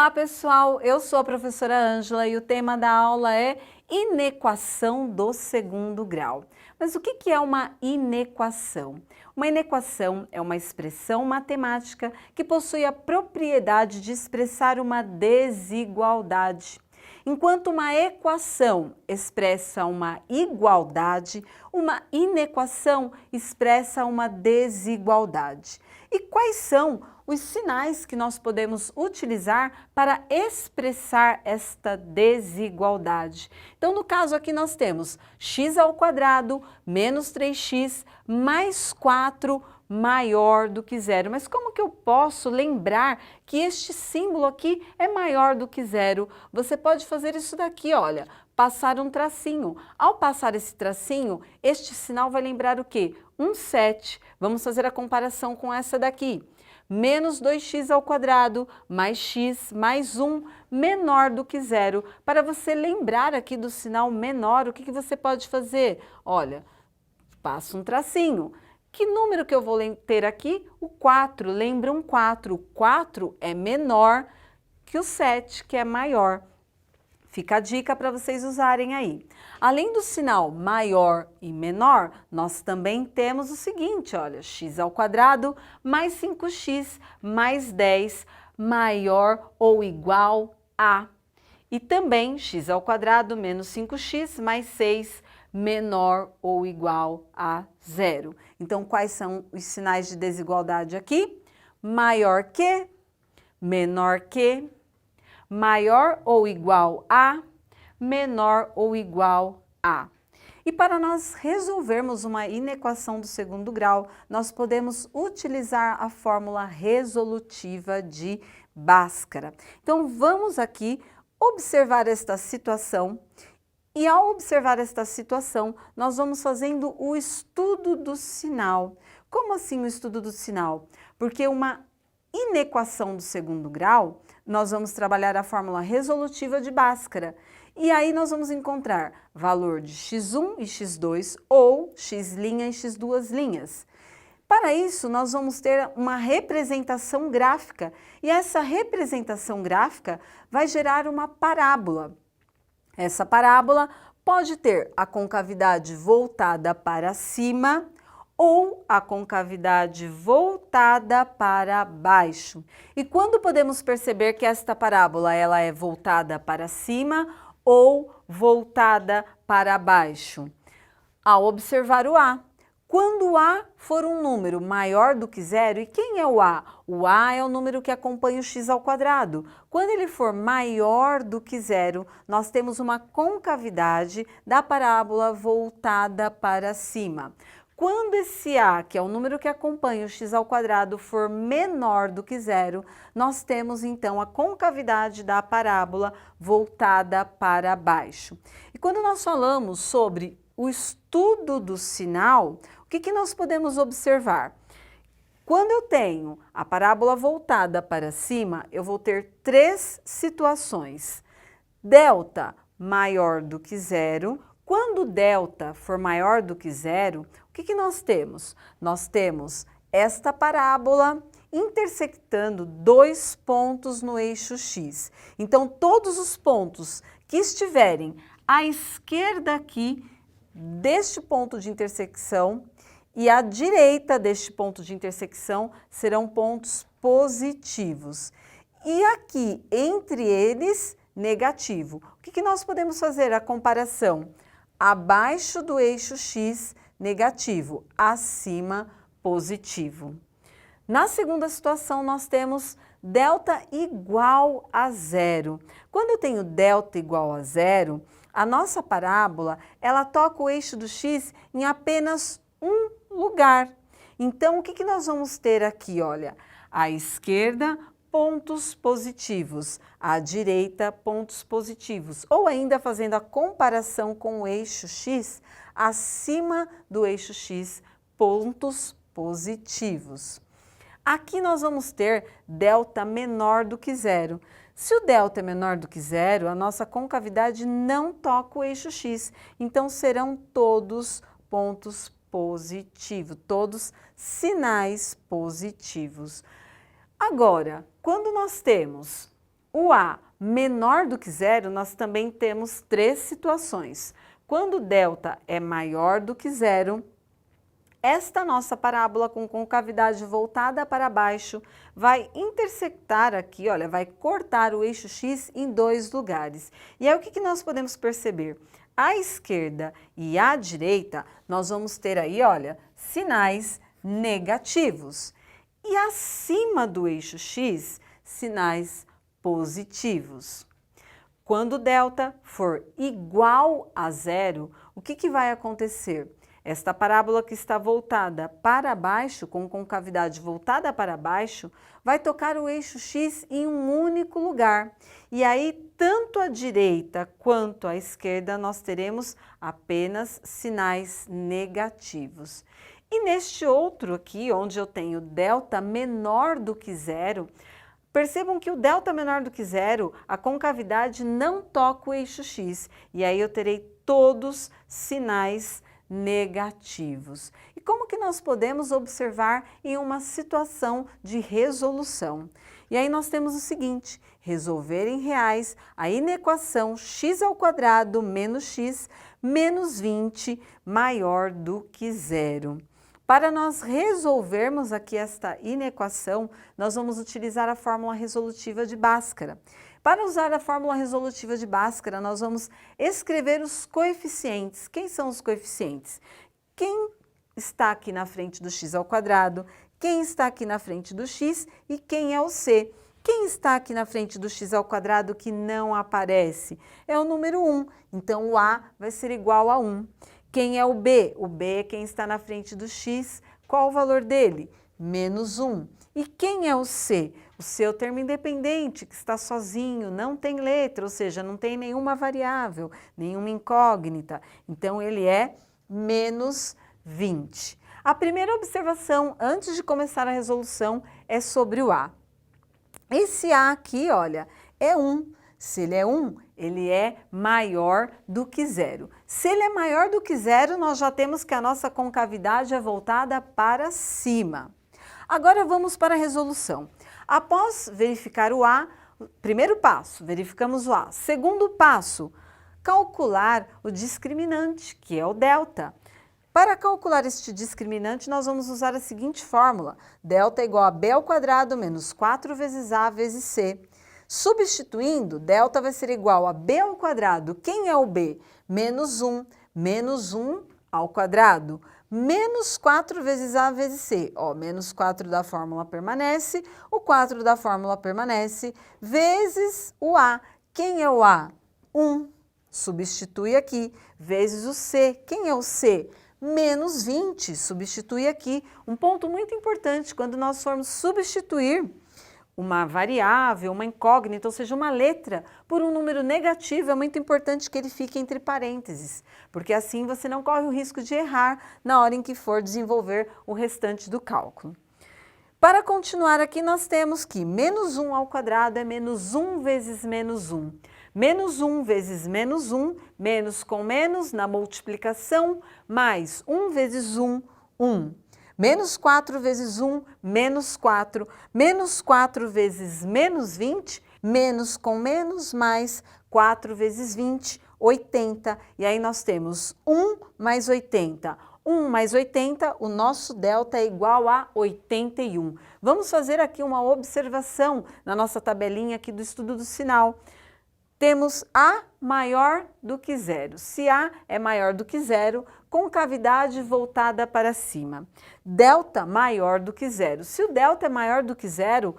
Olá, pessoal! Eu sou a professora Ângela e o tema da aula é inequação do segundo grau. Mas o que é uma inequação? Uma inequação é uma expressão matemática que possui a propriedade de expressar uma desigualdade. Enquanto uma equação expressa uma igualdade, uma inequação expressa uma desigualdade. E quais são os sinais que nós podemos utilizar para expressar esta desigualdade? Então, no caso aqui nós temos x ao quadrado menos 3x mais 4 maior do que zero. Mas como que eu posso lembrar que este símbolo aqui é maior do que zero? Você pode fazer isso daqui, olha, passar um tracinho. Ao passar esse tracinho, este sinal vai lembrar o quê? Um 7. Vamos fazer a comparação com essa daqui. Menos 2x ao quadrado mais x mais 1 menor do que zero. Para você lembrar aqui do sinal menor, o que você pode fazer? Olha, passa um tracinho. Que número que eu vou ter aqui? O 4. Lembra um 4. O 4 é menor que o 7, que é maior. Fica a dica para vocês usarem aí. Além do sinal maior e menor, nós também temos o seguinte, olha, x ao quadrado mais 5x mais 10 maior ou igual a. E também x ao quadrado menos 5x mais 6 menor ou igual a zero. Então, quais são os sinais de desigualdade aqui? Maior que, menor que, maior ou igual a, menor ou igual a. E para nós resolvermos uma inequação do segundo grau, nós podemos utilizar a fórmula resolutiva de Bhaskara. Então, vamos aqui observar esta situação. E ao observar esta situação, nós vamos fazendo o estudo do sinal. Como assim o estudo do sinal? Porque uma inequação do segundo grau, nós vamos trabalhar a fórmula resolutiva de Bhaskara. E aí nós vamos encontrar valor de x1 e x2 ou x' e x2'. Para isso, nós vamos ter uma representação gráfica. E essa representação gráfica vai gerar uma parábola. Essa parábola pode ter a concavidade voltada para cima ou a concavidade voltada para baixo. E quando podemos perceber que esta parábola ela é voltada para cima ou voltada para baixo? Ao observar o A. Quando o A for um número maior do que zero, e quem é o A? O A é o número que acompanha o x ao quadrado. Quando ele for maior do que zero, nós temos uma concavidade da parábola voltada para cima. Quando esse A, que é o número que acompanha o x ao quadrado, for menor do que zero, nós temos então a concavidade da parábola voltada para baixo. E quando nós falamos sobre o estudo do sinal, o que nós podemos observar? Quando eu tenho a parábola voltada para cima, eu vou ter três situações. Delta maior do que zero. Quando delta for maior do que zero, o que nós temos? Nós temos esta parábola intersectando dois pontos no eixo x. Então, todos os pontos que estiverem à esquerda aqui deste ponto de intersecção e à direita deste ponto de intersecção serão pontos positivos. E aqui, entre eles, negativo. O que nós podemos fazer? A comparação. Abaixo do eixo x, negativo. Acima, positivo. Na segunda situação, nós temos delta igual a zero. Quando eu tenho delta igual a zero, a nossa parábola, ela toca o eixo do x em apenas um lugar. Então, o que nós vamos ter aqui? Olha, à esquerda, pontos positivos, à direita, pontos positivos. Ou ainda fazendo a comparação com o eixo x, acima do eixo x, pontos positivos. Aqui nós vamos ter delta menor do que zero. Se o delta é menor do que zero, a nossa concavidade não toca o eixo x. Então, serão todos pontos positivos, todos sinais positivos. Agora, quando nós temos o A menor do que zero, nós também temos três situações. Quando delta é maior do que zero, esta nossa parábola com concavidade voltada para baixo vai intersectar aqui, olha, vai cortar o eixo X em dois lugares. E aí o que nós podemos perceber? À esquerda e à direita, nós vamos ter aí, olha, sinais negativos. E acima do eixo X, sinais positivos. Quando delta for igual a zero, o que vai acontecer? Esta parábola que está voltada para baixo, com concavidade voltada para baixo, vai tocar o eixo X em um único lugar. E aí, tanto à direita quanto à esquerda, nós teremos apenas sinais negativos. E neste outro aqui, onde eu tenho delta menor do que zero, percebam que o delta menor do que zero, a concavidade não toca o eixo X. E aí eu terei todos sinais negativos. E como que nós podemos observar em uma situação de resolução? E aí nós temos o seguinte: resolver em reais a inequação x² menos x menos 20 maior do que zero. Para nós resolvermos aqui esta inequação, nós vamos utilizar a fórmula resolutiva de Bhaskara. Para usar a fórmula resolutiva de Bhaskara, nós vamos escrever os coeficientes. Quem são os coeficientes? Quem está aqui na frente do x², quem está aqui na frente do x e quem é o c. Quem está aqui na frente do x² que não aparece? É o número 1, então o A vai ser igual a 1. Quem é o B? O B é quem está na frente do x. Qual o valor dele? Menos 1. E quem é o C? O C é o termo independente, que está sozinho, não tem letra, ou seja, não tem nenhuma variável, nenhuma incógnita. Então, ele é menos 20. A primeira observação, antes de começar a resolução, é sobre o A. Esse A aqui, olha, é 1. Se ele é 1, ele é maior do que zero. Se ele é maior do que zero, nós já temos que a nossa concavidade é voltada para cima. Agora vamos para a resolução. Após verificar o A, primeiro passo, verificamos o A. Segundo passo, calcular o discriminante, que é o delta. Para calcular este discriminante, nós vamos usar a seguinte fórmula: delta é igual a b² menos 4 vezes A vezes C. Substituindo, delta vai ser igual a b². Quem é o B? Menos 1. Menos 1 ao quadrado. Menos 4 vezes A vezes C. Ó, menos 4 da fórmula permanece, o 4 da fórmula permanece, vezes o A. Quem é o A? 1. Substitui aqui. Vezes o C. Quem é o C? Menos 20. Substitui aqui. Um ponto muito importante, quando nós formos substituir uma variável, uma incógnita, ou seja, uma letra, por um número negativo, é muito importante que ele fique entre parênteses, porque assim você não corre o risco de errar na hora em que for desenvolver o restante do cálculo. Para continuar aqui, nós temos que menos 1 ao quadrado é menos 1 vezes menos 1. Menos 1 vezes menos 1, menos com menos na multiplicação, mais 1 vezes 1, 1. Menos 4 vezes 1, menos 4. Menos 4 vezes menos 20, menos com menos, mais 4 vezes 20, 80. E aí nós temos 1 mais 80. 1 mais 80, o nosso delta é igual a 81. Vamos fazer aqui uma observação na nossa tabelinha aqui do estudo do sinal. Temos A maior do que zero. Se A é maior do que zero, concavidade voltada para cima. Delta maior do que zero. Se o delta é maior do que zero,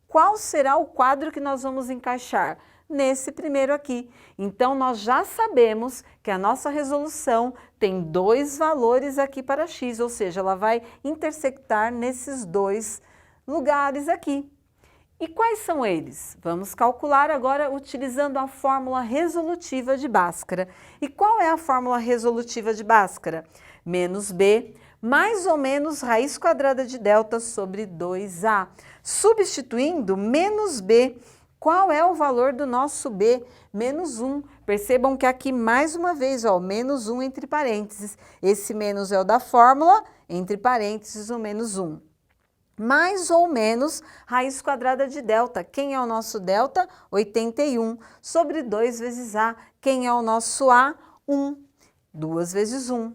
qual será o quadro que nós vamos encaixar? Nesse primeiro aqui. Então, nós já sabemos que a nossa resolução tem dois valores aqui para x, ou seja, ela vai intersectar nesses dois lugares aqui. E quais são eles? Vamos calcular agora utilizando a fórmula resolutiva de Bhaskara. E qual é a fórmula resolutiva de Bhaskara? Menos b, mais ou menos raiz quadrada de delta sobre 2a. Substituindo menos b, qual é o valor do nosso b? Menos 1. Percebam que aqui, mais uma vez, ó, menos 1 entre parênteses. Esse menos é o da fórmula, entre parênteses, o menos 1. mais ou menos raiz quadrada de delta. Quem é o nosso delta? 81. Sobre 2 vezes A. Quem é o nosso A? 1. 2 vezes 1.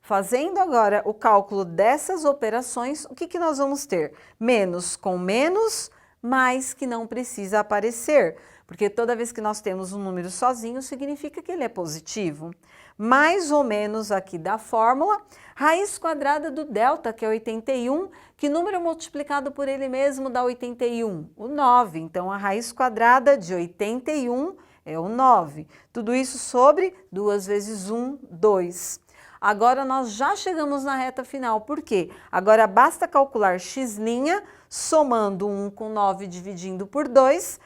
Fazendo agora o cálculo dessas operações, o que nós vamos ter? Menos com menos, mais que não precisa aparecer. Porque toda vez que nós temos um número sozinho, significa que ele é positivo. Mais ou menos aqui da fórmula, raiz quadrada do delta, que é 81, que número multiplicado por ele mesmo dá 81? O 9. Então, a raiz quadrada de 81 é o 9. Tudo isso sobre 2 vezes 1, 2. Agora, nós já chegamos na reta final. Por quê? Agora, basta calcular x', somando 1 com 9 dividindo por 2,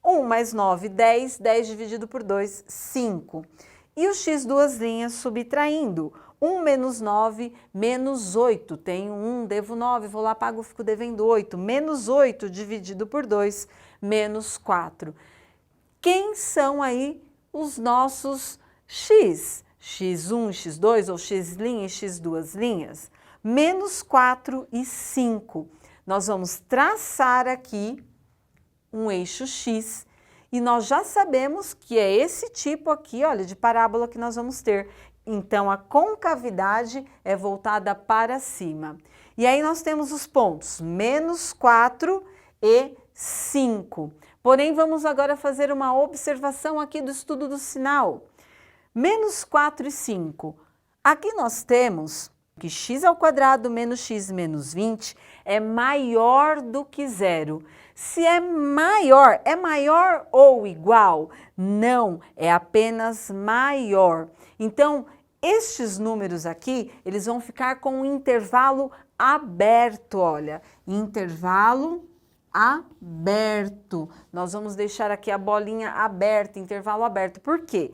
1 mais 9, 10, 10 dividido por 2, 5. E o x duas linhas subtraindo, 1 menos 9, menos 8. Tenho 1, devo 9, vou lá, pago, fico devendo 8. Menos 8 dividido por 2, menos 4. Quem são aí os nossos x? x1, x2 ou x' e x duas linhas? Menos 4 e 5. Nós vamos traçar aqui um eixo x, e nós já sabemos que é esse tipo aqui, olha, de parábola que nós vamos ter. Então, a concavidade é voltada para cima. E aí nós temos os pontos menos 4 e 5. Porém, vamos agora fazer uma observação aqui do estudo do sinal. Menos 4 e 5. Aqui nós temos que x ao quadrado menos x menos 20 é maior do que zero. Se é maior ou igual? Não, é apenas maior. Então, estes números aqui, eles vão ficar com um intervalo aberto, olha, intervalo aberto. Nós vamos deixar aqui a bolinha aberta, intervalo aberto. Por quê?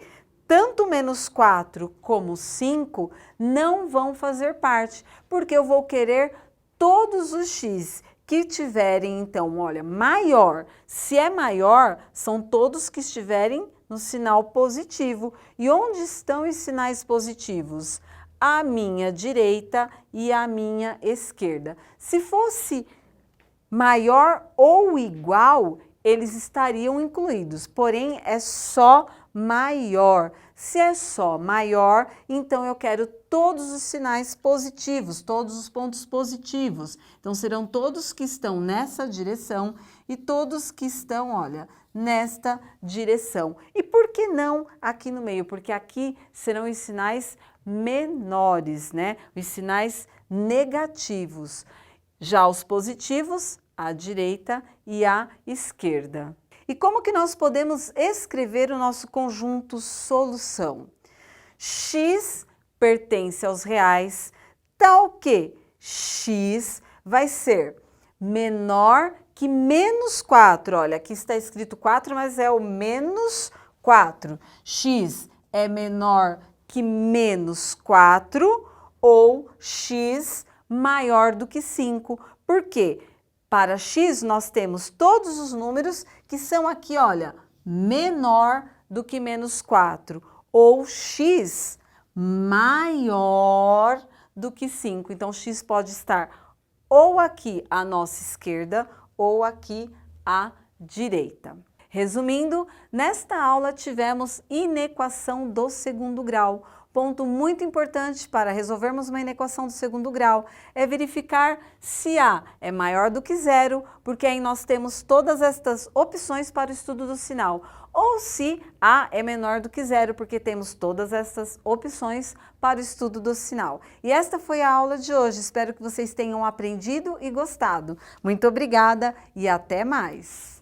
Tanto menos 4 como 5 não vão fazer parte, porque eu vou querer todos os x que tiverem, então, olha, maior. Se é maior, são todos que estiverem no sinal positivo. E onde estão os sinais positivos? À minha direita e à minha esquerda. Se fosse maior ou igual, eles estariam incluídos, porém é só maior. Se é só maior, então eu quero todos os sinais positivos, todos os pontos positivos. Então serão todos que estão nessa direção e todos que estão, olha, nesta direção. E por que não aqui no meio? Porque aqui serão os sinais menores, né? Os sinais negativos. Já os positivos, à direita e à esquerda. E como que nós podemos escrever o nosso conjunto solução? X pertence aos reais, tal que x vai ser menor que menos 4. Olha, aqui está escrito 4, mas é o menos 4. X é menor que menos 4 ou x maior do que 5. Por quê? Para x, nós temos todos os números que são aqui, olha, menor do que menos 4, ou x maior do que 5. Então, x pode estar ou aqui à nossa esquerda ou aqui à direita. Resumindo, nesta aula tivemos inequação do segundo grau. Ponto muito importante para resolvermos uma inequação do segundo grau é verificar se A é maior do que zero, porque aí nós temos todas estas opções para o estudo do sinal, ou se A é menor do que zero, porque temos todas essas opções para o estudo do sinal. E esta foi a aula de hoje, espero que vocês tenham aprendido e gostado. Muito obrigada e até mais!